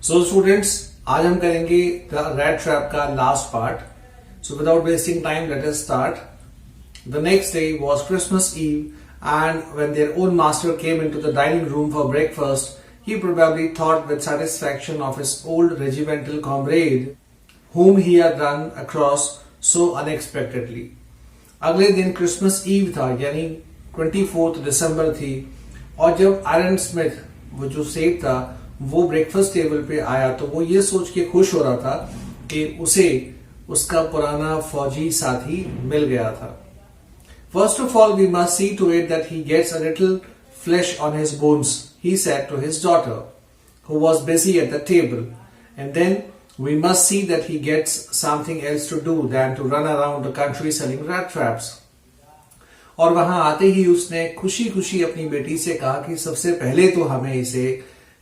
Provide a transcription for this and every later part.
So students, आज हम करेंगे द रैट ट्रैप का last part. So without wasting time let us start. The next day was Christmas eve and when their own master came into the dining room for breakfast, he probably thought with satisfaction of his old regimental comrade whom he had run across so unexpectedly. अगले दिन Christmas ewe था, यानी 24 दिसंबर थी, और जब iron Smith वो जो सेठ था वो ब्रेकफास्ट टेबल पे आया तो वो ये सोच के खुश हो रहा था कि उसे उसका पुराना फौजी साथी मिल गया था. First of all, we must see to it that he gets a little flesh on his bones, he said to his daughter, who was busy at the table. And then we must see that he gets something else to do than to run around the country selling rat traps. और वहां आते ही उसने खुशी खुशी अपनी बेटी से कहा कि सबसे पहले तो हमें इसे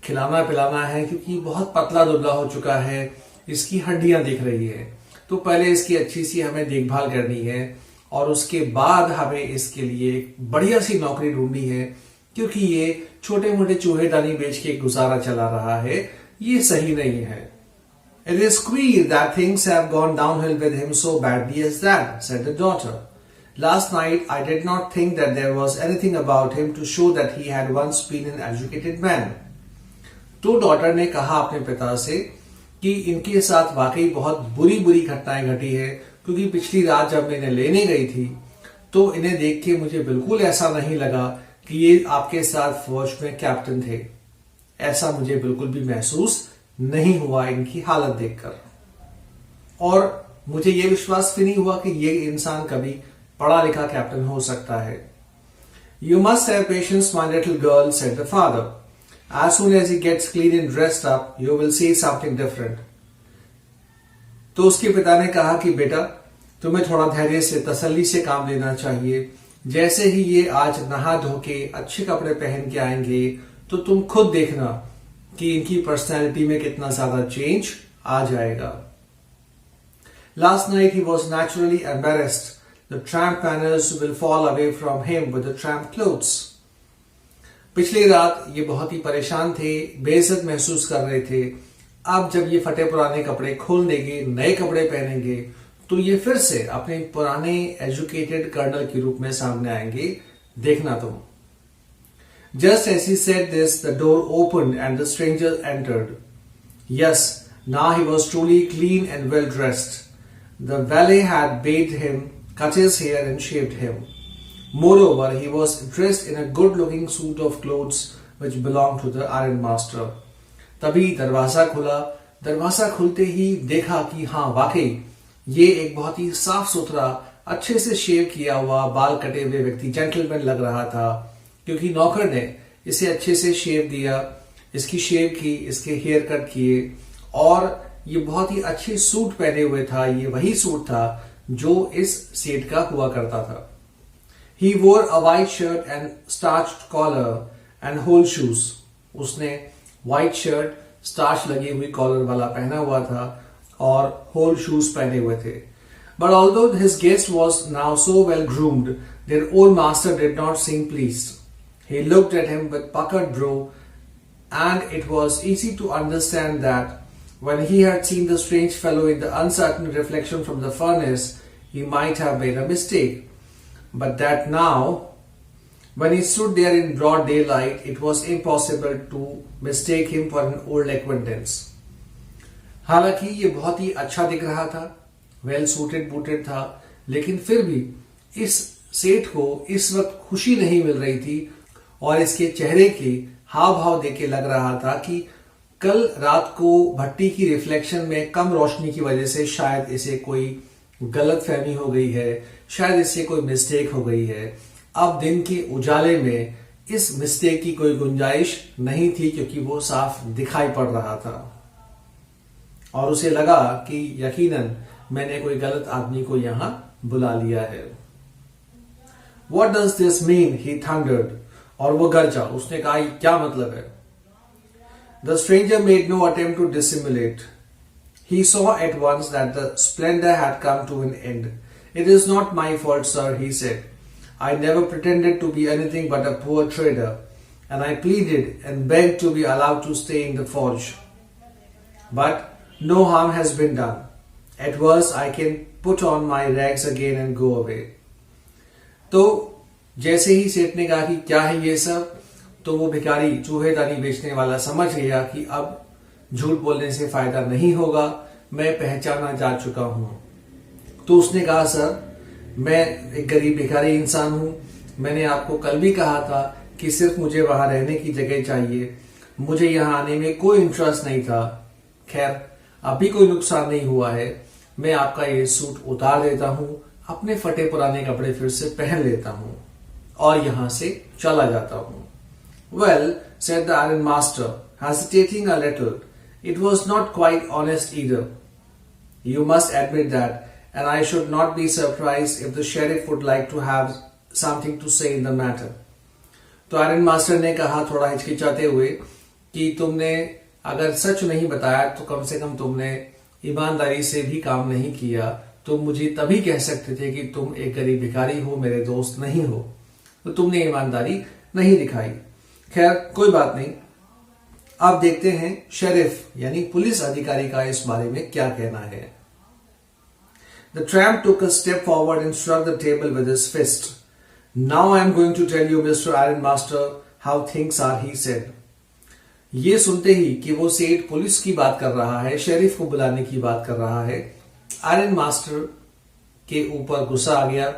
खिलाना पिलाना है, क्योंकि बहुत पतला दुबला हो चुका है, इसकी हड्डियां दिख रही है, तो पहले इसकी अच्छी सी हमें देखभाल करनी है और उसके बाद हमें इसके लिए एक बढ़िया सी नौकरी ढूंढनी है, क्योंकि ये छोटे मोटे चूहेदानी बेच के गुजारा चला रहा है, ये सही नहीं है. It is queer that things have gone downhill with him so badly as that, said the daughter. Last night I did not think that there was anything about him to show that he had once been an educated man. तो daughter ने कहा अपने पिता से कि इनके साथ वाकई बहुत बुरी बुरी घटनाएं घटी है, क्योंकि पिछली रात जब मैं इन्हें लेने गई थी तो इन्हें देख के मुझे बिल्कुल ऐसा नहीं लगा कि ये आपके साथ फौज में कैप्टन थे. ऐसा मुझे बिल्कुल भी महसूस नहीं हुआ इनकी हालत देखकर, और मुझे ये विश्वास भी नहीं हुआ कि ये इंसान कभी पढ़ा लिखा कैप्टन हो सकता है. You must have patience, my little girl, said the father. As soon as he gets clean and dressed up, you will see something different. तो उसके पिता ने कहा कि बेटा, तुम्हें थोड़ा धैर्य से तसल्ली से काम लेना चाहिए. जैसे ही ये आज नहा धो के अच्छे कपड़े पहन के आएंगे तो तुम खुद देखना कि इनकी पर्सनैलिटी में कितना ज्यादा चेंज आ जाएगा. Last night he was naturally embarrassed. The tramp manners will fall away from him with the tramp clothes. पिछली रात ये बहुत ही परेशान थे, बेइज्जत महसूस कर रहे थे. अब जब ये फटे पुराने कपड़े खोल देंगे, नए कपड़े पहनेंगे, तो ये फिर से अपने पुराने एजुकेटेड कर्नल के रूप में सामने आएंगे, देखना तुम. Just as he said this, the door opened and the stranger entered. Yes, now he was truly clean and well dressed. The valet had bathed him, cut his hair and shaved him. Moreover, he was dressed in a good-looking suit of clothes which belonged to the iron master. तभी दरवाजा खुला. दरवाजा खुलते ही देखा कि हाँ वाकई ये एक बहुत ही साफ सुथरा, अच्छे से शेव किया हुआ, बाल कटे हुए व्यक्ति, जेंटलमैन लग रहा था, क्योंकि नौकर ने इसे अच्छे से शेव दिया, इसकी शेव की, इसके हेयर कट किए, और ये बहुत ही अच्छे सूट पहने हुए था. ये वही सूट था जो इस सेठ का हुआ करता था. He wore a white shirt and starched collar and whole shoes. उसने white shirt, starch लगी हुई कॉलर वाला पहना हुआ था और whole shoes पहने हुए थे. But although his guest was now so well groomed, their old master did not seem pleased. He looked at him with puckered brow, and it was easy to understand that when he had seen the strange fellow in the uncertain reflection from the furnace, he might have made a mistake. But that now, when he stood there in broad daylight, it was impossible to mistake him for an old acquaintance. हालांकि ये बहुत ही अच्छा दिख रहा था, well suited booted था, लेकिन फिर भी इस सेठ को इस वक्त खुशी नहीं मिल रही थी, और इसके चेहरे के हाव भाव देख के लग रहा था कि कल रात को भट्टी की रिफ्लेक्शन में कम रोशनी की वजह से शायद इसे कोई गलत फहमी हो गई है, शायद इससे कोई मिस्टेक हो गई है. अब दिन के उजाले में इस मिस्टेक की कोई गुंजाइश नहीं थी, क्योंकि वो साफ दिखाई पड़ रहा था, और उसे लगा कि यकीनन मैंने कोई गलत आदमी को यहां बुला लिया है. What does this mean? He thundered. और वो गरजा. उसने कहा क्या मतलब है. The stranger made no attempt to dissimulate. He saw at once that the splendor had come to an end. It is not my fault, sir, he said. I never pretended to be anything but a poor trader, and I pleaded and begged to be allowed to stay in the forge. but no harm has been done. At worst, I can put on my rags again and go away. तो जैसे ही सेठ ने कहा कि क्या है ये सब, तो वो भिखारी चूहेदानी बेचने वाला समझ गया कि अब झूठ बोलने से फायदा नहीं होगा, मैं पहचाना जा चुका हूं। तो उसने कहा, सर मैं एक गरीब भिखारी इंसान हूं, मैंने आपको कल भी कहा था कि सिर्फ मुझे वहां रहने की जगह चाहिए, मुझे यहां आने में कोई इंटरेस्ट नहीं था। खैर अभी कोई नुकसान नहीं हुआ है, मैं आपका ये सूट उतार देता हूं, अपने फटे पुराने कपड़े फिर से पहन लेता हूं और यहां से चला जाता हूं। Well, said the iron master, hesitating a little, it was not quite honest either. You must admit that, and I should not be surprised if the sheriff would like to have something to say in the matter. तो iron master ने कहा थोड़ा हिचकिचाते हुए कि तुमने अगर सच नहीं बताया तो कम से कम तुमने ईमानदारी से भी काम नहीं किया, तुम मुझे तभी कह सकते थे कि तुम एक गरीब भिखारी हो, मेरे दोस्त नहीं हो, तो तुमने ईमानदारी नहीं दिखाई। खैर कोई बात नहीं, अब देखते हैं शेरिफ यानी पुलिस अधिकारी का इस बारे में क्या कहना है। The tramp took a step forward and struck the table with his fist. Now I am going to tell you, Mr. Iron Master, how things are, he said. ये सुनते ही कि वो सेठ पुलिस की बात कर रहा है, शेरिफ को बुलाने की बात कर रहा है, आयरन मास्टर के ऊपर गुस्सा आ गया।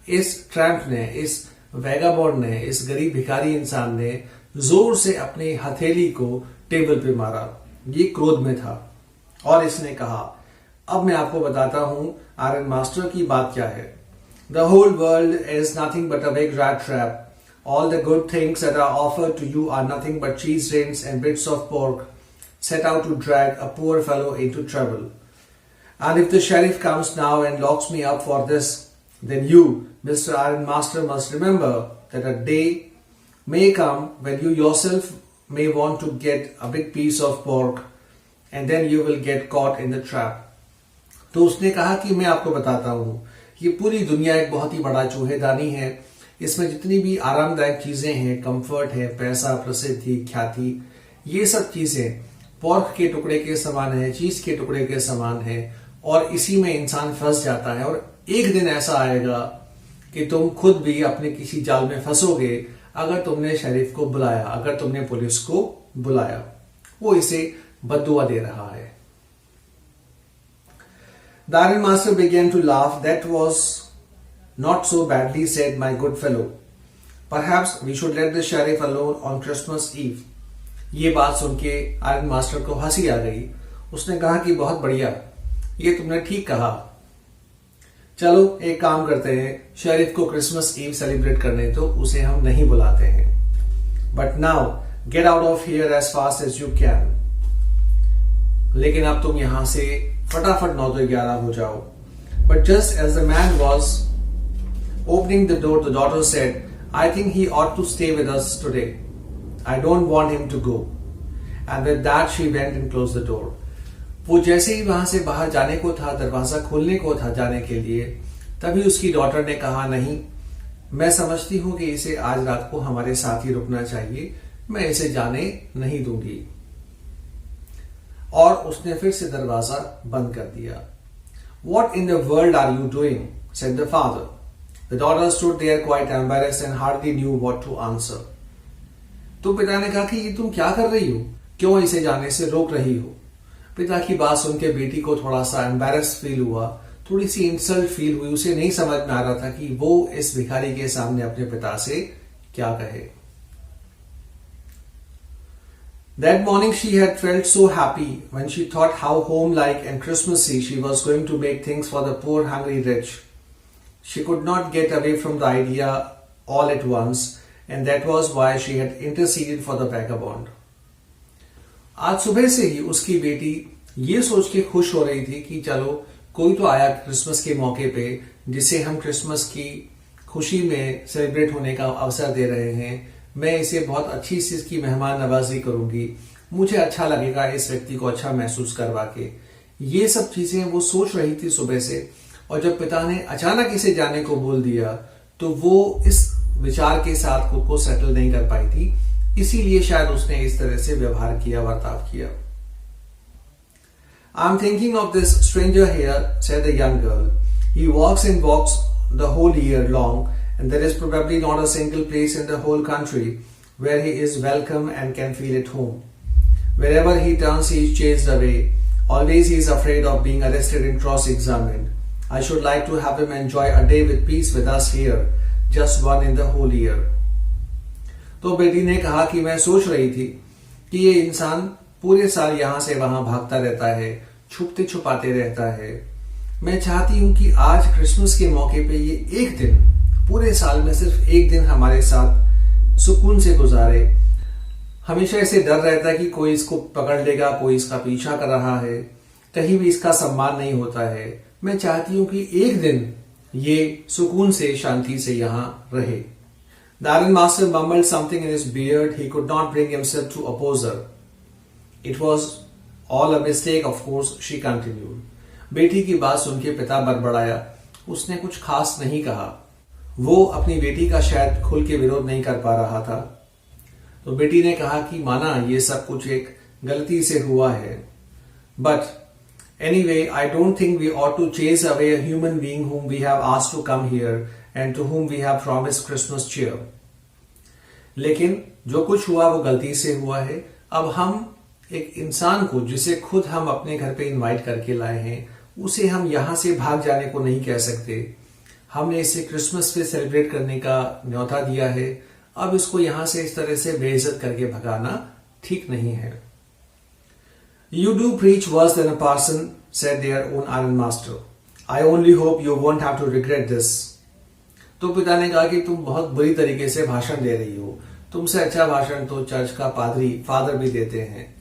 इस ट्रैम्प ने, इस वैगाबॉन्ड ने, इस गरीब भिखारी इंसान ने जोर से अपनी हथेली को टेबल पे मारा। ये क्रोध में था और इसने कहा, अब मैं आपको बताता हूं आयरन मास्टर की बात क्या है। The whole world is nothing but a big rat trap. All the good things that are offered to you are nothing but cheese rings and bits of pork set out to drag a poor fellow into trouble. And if the sheriff comes now and locks me up for this, then you, Mr. Iron Master, must remember that a day may come when you yourself may want to get a big piece of pork and then you will get caught in the trap. तो उसने कहा कि मैं आपको बताता हूं, ये पूरी दुनिया एक बहुत ही बड़ा चूहेदानी है, इसमें जितनी भी आरामदायक चीजें हैं, कंफर्ट है, पैसा, प्रसिद्धि, ख्याति, ये सब चीजें पोर्क के टुकड़े के समान है, चीज के टुकड़े के समान है और इसी में इंसान फंस जाता है। और एक दिन ऐसा आएगा कि तुम खुद भी अपने किसी जाल में फंसोगे अगर तुमने शेरिफ को बुलाया, अगर तुमने पुलिस को बुलाया। वो इसे बद्दुआ दे रहा है। The Iron Master began to laugh. That was not so badly said, my good fellow. Perhaps we should let the sheriff alone on Christmas Eve. ये बात सुन के आयरन मास्टर को हंसी आ गई। उसने कहा कि बहुत बढ़िया, ये तुमने ठीक कहा। चलो एक काम करते हैं, शेरिफ को क्रिसमस ईव सेलिब्रेट करने तो उसे हम नहीं बुलाते हैं। But now get out of here as fast as you can. लेकिन अब तुम यहां से फटाफट 9 to 11 हो जाओ। But just as the man was opening the door, the daughter said, I think he ought to stay with us today. I don't want him to go. And with that she went and closed the door. वो जैसे ही वहां से बाहर जाने को था, दरवाजा खोलने को था जाने के लिए, तभी उसकी डॉटर ने कहा, नहीं, मैं समझती हूं कि इसे आज रात को हमारे साथ ही रुकना चाहिए, मैं इसे जाने नहीं दूंगी। और उसने फिर से दरवाजा बंद कर दिया। What in the world are you doing? said the father. The daughter stood there quite embarrassed and hardly knew what to answer. तो पिता ने कहा कि ये तुम क्या कर रही हो, क्यों इसे जाने से रोक रही हो। पिता की बात सुन के बेटी को थोड़ा सा एम्बेरस फील हुआ, थोड़ी सी इंसल्ट फील हुई। उसे नहीं समझ में आ रहा था कि वो इस भिखारी के सामने अपने पिता से क्या कहे। That morning she had felt so happy when she thought how home-like and Christmassy she was going to make things for the poor hungry rich. She could not get away from the idea all at once, and that was why she had interceded for the vagabond. आज सुबह से ही उसकी बेटी ये सोच के खुश हो रही थी कि चलो कोई तो आया क्रिसमस के मौके पे, जिसे हम क्रिसमस की खुशी में सेलिब्रेट होने का अवसर दे रहे हैं। मैं इसे बहुत अच्छी से इसकी मेहमान नवाजी करूंगी, मुझे अच्छा लगेगा इस व्यक्ति को अच्छा महसूस करवा के। ये सब चीजें वो सोच रही थी सुबह से, और जब पिता ने अचानक इसे जाने को बोल दिया तो वो इस विचार के साथ खुद को सेटल नहीं कर पाई थी, इसीलिए शायद उसने इस तरह से व्यवहार किया, बर्ताव किया। I'm thinking of this stranger here, said the young girl. He walks and walks the whole year long, and there is probably not a single place in the whole country where he is welcome and can feel at home. Wherever he turns, he is chased away. Always he is afraid of being arrested and cross-examined. I should like to have him enjoy a day with peace with us here, just one in the whole year. तो बेटी ने कहा कि मैं सोच रही थी कि ये इंसान पूरे साल यहाँ से वहां भागता रहता है, छुपते छुपाते रहता है। मैं चाहती हूँ कि आज क्रिसमस के मौके पे ये एक दिन, पूरे साल में सिर्फ एक दिन हमारे साथ सुकून से गुजारे। हमेशा इसे डर रहता है कि कोई इसको पकड़ लेगा, कोई इसका पीछा कर रहा है, कहीं भी इसका सम्मान नहीं होता है। मैं चाहती हूं कि एक दिन ये सुकून से, शांति से यहां रहे। The iron master mumbled something in his beard. He could not bring himself to oppose her. It was all a mistake, of course, she continued. बेटी की बात सुन के पिता बड़बड़ाया। उसने कुछ खास नहीं कहा। वो अपनी बेटी का शायद खुल के विरोध नहीं कर पा रहा था। तो बेटी ने कहा कि माना ये सब कुछ एक गलती से हुआ है, but anyway, I don't think we ought to chase away a human being whom we have asked to come here and to whom we have promised Christmas cheer. लेकिन जो कुछ हुआ वो गलती से हुआ है। अब हम एक इंसान को, जिसे खुद हम अपने घर पे इनवाइट करके लाए हैं, उसे हम यहां से भाग जाने को नहीं कह सकते। हमने इसे क्रिसमस पे सेलिब्रेट करने का न्योता दिया है, अब इसको यहां से इस तरह से बेइज्जत करके भगाना ठीक नहीं है। You do preach worse than a parson, said their own iron master. I only hope you won't have to regret this. तो पिता ने कहा कि तुम बहुत बुरी तरीके से भाषण दे रही हो। तुमसे अच्छा भाषण तो चर्च का पादरी, फादर भी देते हैं।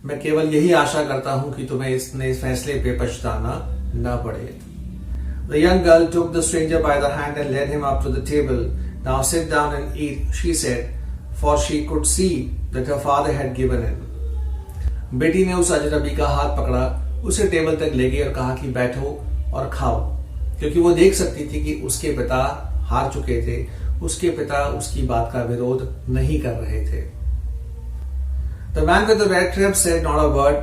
मैं केवल यही आशा करता हूं कि तुम्हें इस फैसले पे पछताना न पड़े। The young girl took the stranger by the hand and led him up to the table. Now sit down and eat, she said, for she could see that her father had given in. बेटी ने उस अजनबी का हाथ पकड़ा, उसे table तक ले गई और कहा कि बैठो और खाओ, क्योंकि वो देख सकती थी कि उसके पिता हार चुके थे, उसके पिता उसकी बात का विरोध नहीं कर रहे थे। The man with the red cap said not a word.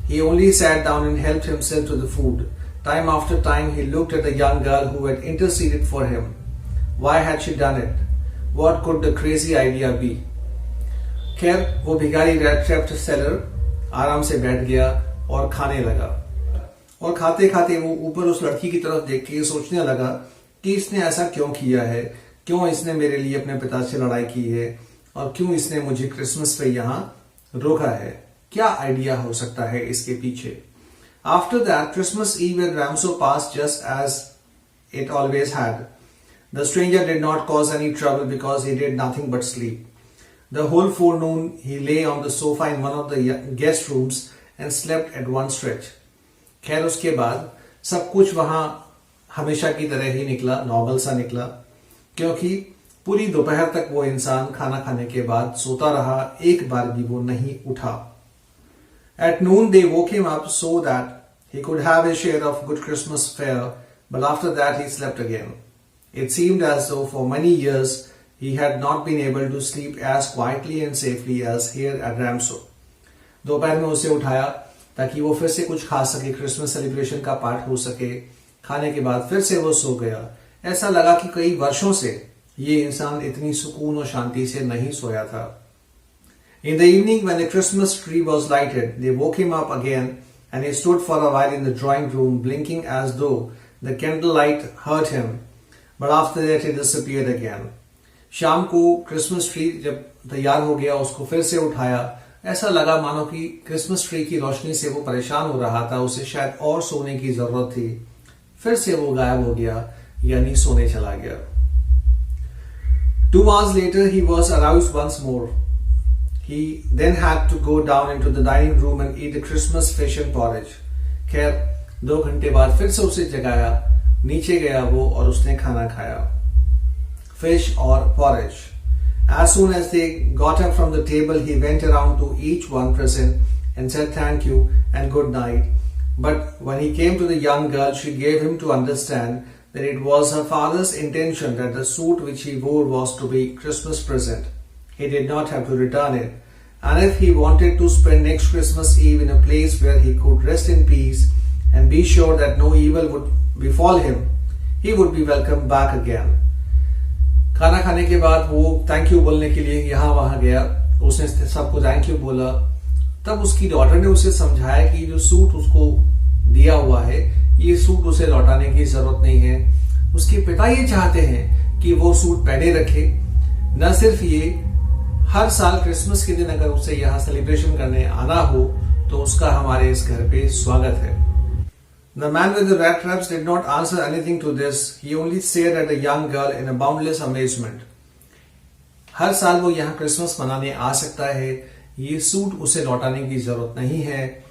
He only sat down and helped himself to the food. Time after time he looked at the young girl who had interceded for him. Why had she done it? What could the crazy idea be? खैर वो भिखारी red trapped seller आराम से बैठ गया और खाने लगा, और खाते खाते वो ऊपर उस लड़की की तरफ देख के सोचने लगा कि इसने ऐसा क्यों किया है, क्यों इसने मेरे लिए अपने पिता से लड़ाई की है, और क्यों इसने मुझे क्रिसमस पे यहाँ रोका है। क्या आइडिया हो सकता है इसके पीछे। After that, Christmas Eve at Ramso passed just as it always had. The stranger did not cause any trouble because he did nothing but sleep. The whole forenoon he lay on the sofa in one of the guest rooms and slept at one stretch. खैर उसके बाद सब कुछ वहां हमेशा की तरह ही निकला, नॉर्मल सा निकला, क्योंकि पूरी दोपहर तक वो इंसान खाना खाने के बाद सोता रहा, एक बार भी वो नहीं उठा। At noon they woke him up so that he could have his share of good Christmas fare, but after that he slept again. It seemed as though for many years he had not been able to sleep as quietly and safely as here at Ramso. दोपहर में उसे उठाया ताकि वो फिर से कुछ खा सके, क्रिसमस सेलिब्रेशन का पार्ट हो सके। खाने के बाद फिर से वो सो गया। ऐसा लगा कि कई वर्षों से ये इंसान इतनी सुकून और शांति से नहीं सोया था। In the evening, when the Christmas tree was lighted, they woke him up again, and he stood for a while in the drawing room, blinking as though the candlelight hurt him. But after that, he disappeared again. शाम को Christmas tree जब तैयार हो गया, उसको फिर से उठाया। ऐसा लगा मानो कि क्रिसमस ट्री की रोशनी से वो परेशान हो रहा था, उसे शायद और सोने की जरूरत थी। फिर से वो गायब हो गया, यानी सोने चला गया। 2 hours later, he was aroused once more. He then had to go down into the dining room and eat the Christmas fish and porridge. खैर 2 घंटे बाद फिर से उसे जगाया, नीचे गया वो और उसने खाना खाया, fish or porridge. As soon as they got up from the table, he went around to each one present and said thank you and good night. But when he came to the young girl, she gave him to understand that it was her father's intention that the suit which he wore was to be Christmas present. He did not have to return it, and if he wanted to spend next Christmas Eve in a place where he could rest in peace and be sure that no evil would befall him, he would be welcomed back again. खाना खाने के बाद वो thank you बोलने के लिए यहाँ वहां गया, उसने सबको थैंक यू बोला। तब उसकी डॉटर ने उसे समझाया कि जो सूट उसको दिया हुआ है ये सूट उसे लौटाने की जरूरत नहीं है। उसके पिता ये चाहते हैं कि वो सूट पहने रखे। न सिर्फ ये, हर साल क्रिसमस के दिन अगर उसे यहाँ सेलिब्रेशन करने आना हो तो उसका हमारे इस घर पे स्वागत है। The man with the rat traps did not answer anything to this. He only stared at the young girl in a boundless amazement. हर साल वो यहाँ क्रिसमस मनाने आ सकता है, ये सूट उसे लौटाने की जरूरत नहीं है।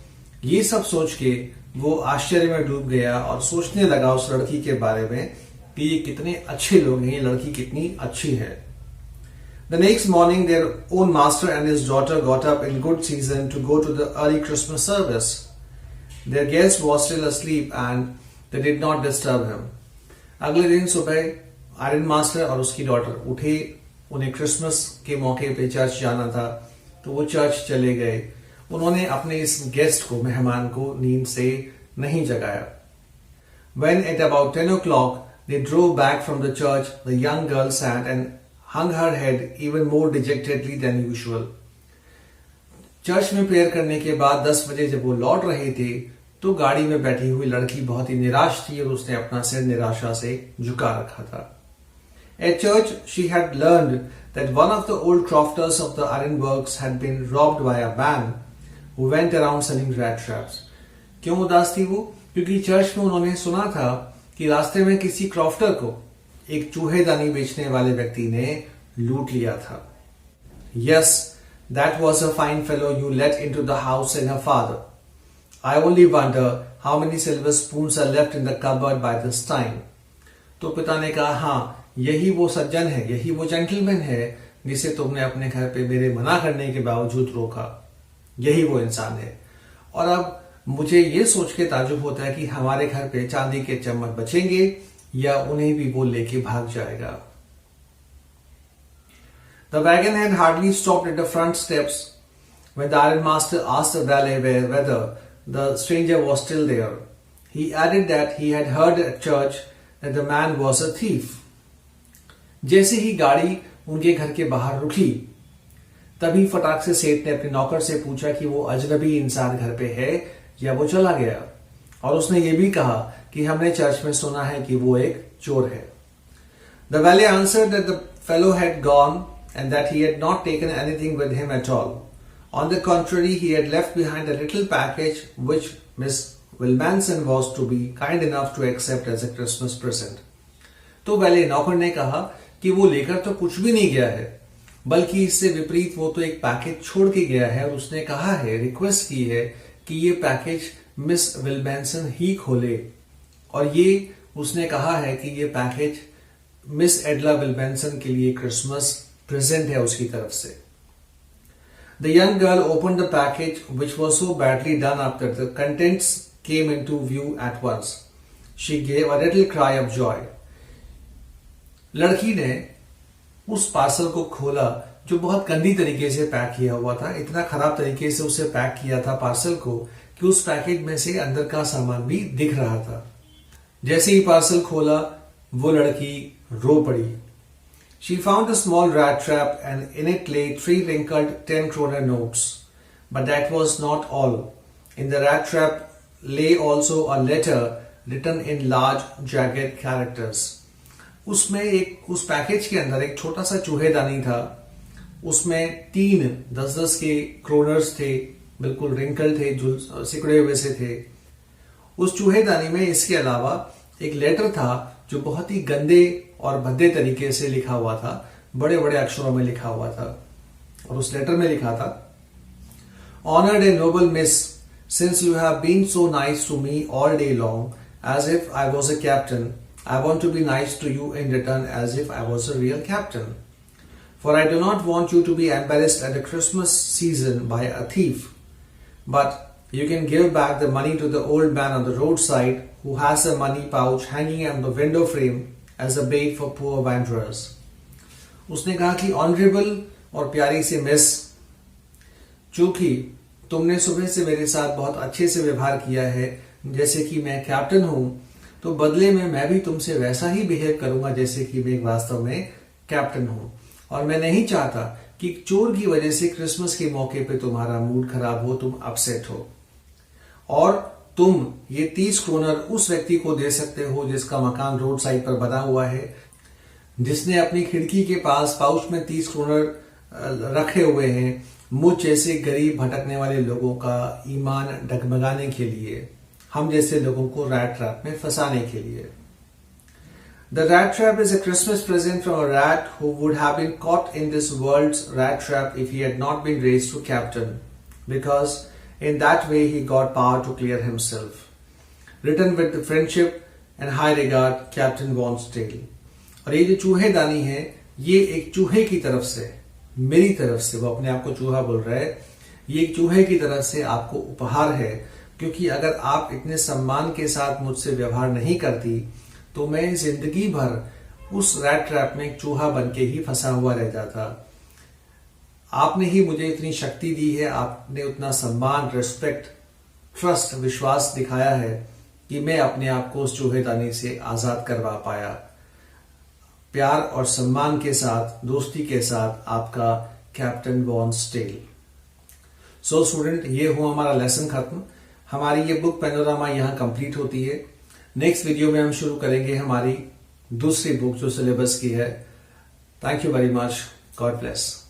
ये सब सोच के वो आश्चर्य में डूब गया और सोचने लगा उस लड़की के बारे में कि ये कितने अच्छे लोग हैं, ये लड़की कितनी अच्छी है। The next morning, their own master and his daughter got up in good season to go to the early Christmas service. Their guest was still asleep and they did not disturb him. अगले दिन सुबह iron master और उसकी daughter उठे, उन्हें Christmas के मौके पे चर्च जाना था तो वो चर्च चले गए। उन्होंने अपने इस गेस्ट को, मेहमान को नींद से नहीं जगाया। When at about 10 o'clock they drove back from the church, the young girl sat and hung her head even more dejectedly than usual. Church में प्रेयर करने के बाद 10 बजे जब वो लौट रहे थे तो गाड़ी में बैठी हुई लड़की बहुत ही निराश थी और उसने अपना सिर निराशा से झुका रखा था। At church, she had learned that one of the old crofters of the ironworks had been robbed by a man who went around selling rat traps. क्यों उदास थी वो? क्योंकि चर्च में उन्होंने सुना था कि रास्ते में किसी क्रॉफ्टर को एक चूहेदानी बेचने वाले व्यक्ति ने लूट लिया था। Yes, that was a fine fellow you let into the house, said her father. I only wonder how many silver spoons are left in the cupboard by this time. तो पिता ने कहा, हाँ, यही वो सज्जन है, यही वो जेंटलमैन है जिसे तुमने अपने घर पे मेरे मना करने के बावजूद रोका। यही वो इंसान है। और अब मुझे ये सोच के ताज्जुब होता है कि हमारे घर पे चांदी के चम्मच बचेंगे या उन्हें भी वो लेके भाग जाएगा। The wagon had hardly stopped at the front steps when the iron master asked the valet whether the stranger was still there. He added that he had heard at church that the man was a thief. जैसे ही गाड़ी उनके घर के बाहर रुकी तभी फटाक से सेठ ने अपने नौकर से पूछा कि वो अजनबी इंसान घर पे है या वो चला गया, और उसने ये भी कहा कि हमने चर्च में सुना है कि वो एक चोर है। The valet answered that the fellow had gone and that he had not taken anything with him at all. On the contrary, he had left behind a little package which Miss Wilmanson was to be kind enough to accept as a Christmas present. तो वैले नौकर ने कहा कि वो लेकर तो कुछ भी नहीं गया है, बल्कि इससे विपरीत वो तो एक पैकेज छोड़ के गया है और उसने कहा है, रिक्वेस्ट की है कि ये पैकेज मिस विलमैनसन ही खोले, और ये उसने कहा है कि ये पैकेज मिस एडला विलमैनसन के लिए क्रिसमस प्रेजेंट है उसकी तरफ से। The young girl opened the package, which was so badly done up that the contents came into view at once. She gave a little cry of joy. लड़की ने उस parcel को खोला जो बहुत गंदी तरीके से पैक किया हुआ था। इतना खराब तरीके से उसे पैक किया था पार्सल को कि उस पैकेज में से अंदर का सामान भी दिख रहा था। जैसे ही पार्सल खोला वो लड़की रो पड़ी। She found a small rat trap and in it lay 3 wrinkled 10-kroner notes. But that was not all. In the rat trap lay also a letter written in large jagged characters. उस package के अंदर एक छोटा सा चूहेदानी था। उसमें 3 10-10 के kroners थे, बिल्कुल रिंकल थे, जो सिकुड़े हुए से थे। उस चूहेदानी में इसके अलावा एक लेटर था जो बहुत ही गंदे और भद्दे तरीके से लिखा हुआ था, बड़े बड़े अक्षरों में लिखा हुआ था। और उस लेटर में लिखा था, Honored and noble miss, since you have been so nice to me all day long, as if I was a captain, I want to be nice to you in return as if I was a real captain. For I do not want you to be embarrassed at the Christmas season by a thief, but you can give back the money to the old man on the roadside who has a money pouch hanging on the window frame as a bait for poor wanderers. उसने कहा कि honourable और प्यारी सी miss, चूंकि तुमने सुबह से मेरे साथ बहुत अच्छे से व्यवहार किया है, जैसे कि मैं कैप्टन हूं, तो बदले में मैं भी तुमसे वैसा ही बिहेव करूंगा जैसे कि मैं वास्तव में कैप्टन हूं। और मैं नहीं चाहता कि चोर की वजह से क्रिसमस के मौके पे तुम्हारा मूड खराब हो, तुम अपसेट हो। और तुम ये 30 क्रोनर उस व्यक्ति को दे सकते हो जिसका मकान रोड साइड पर बना हुआ है, जिसने अपनी खिड़की के पास पाउच में 30 क्रोनर रखे हुए हैं, मुझ जैसे गरीब भटकने वाले लोगों का ईमान डगमगाने के लिए, हम जैसे लोगों को रैट ट्रैप में फंसाने के लिए। The rat trap is a Christmas present from a rat who would have been caught in this world's rat trap if he had not been raised to captain, because in that way he got power to clear himself. Written with the friendship and high regard, Captain Vaughn's tale. और ये जो चूहेदानी है, ये एक चूहे की तरफ से, मेरी तरफ से, वो अपने आप को चूहा बोल रहा है, ये एक चूहे की तरफ से आपको उपहार है, क्योंकि अगर आप इतने सम्मान के साथ मुझसे व्यवहार नहीं करती तो मैं जिंदगी भर उस रैट ट्रैप में एक चूहा बन के ही फंसा हुआ रह जाता। आपने ही मुझे इतनी शक्ति दी है, आपने उतना सम्मान, रिस्पेक्ट, ट्रस्ट, विश्वास दिखाया है कि मैं अपने आप को उस चूहेदानी से आजाद करवा पाया। प्यार और सम्मान के साथ, दोस्ती के साथ, आपका कैप्टन वॉन्स टेल। सो स्टूडेंट, ये हुआ हमारा लेसन खत्म। हमारी ये बुक पैनोरामा यहाँ कंप्लीट होती है। नेक्स्ट वीडियो में हम शुरू करेंगे हमारी दूसरी बुक जो सिलेबस की है। Thank you very much. God bless.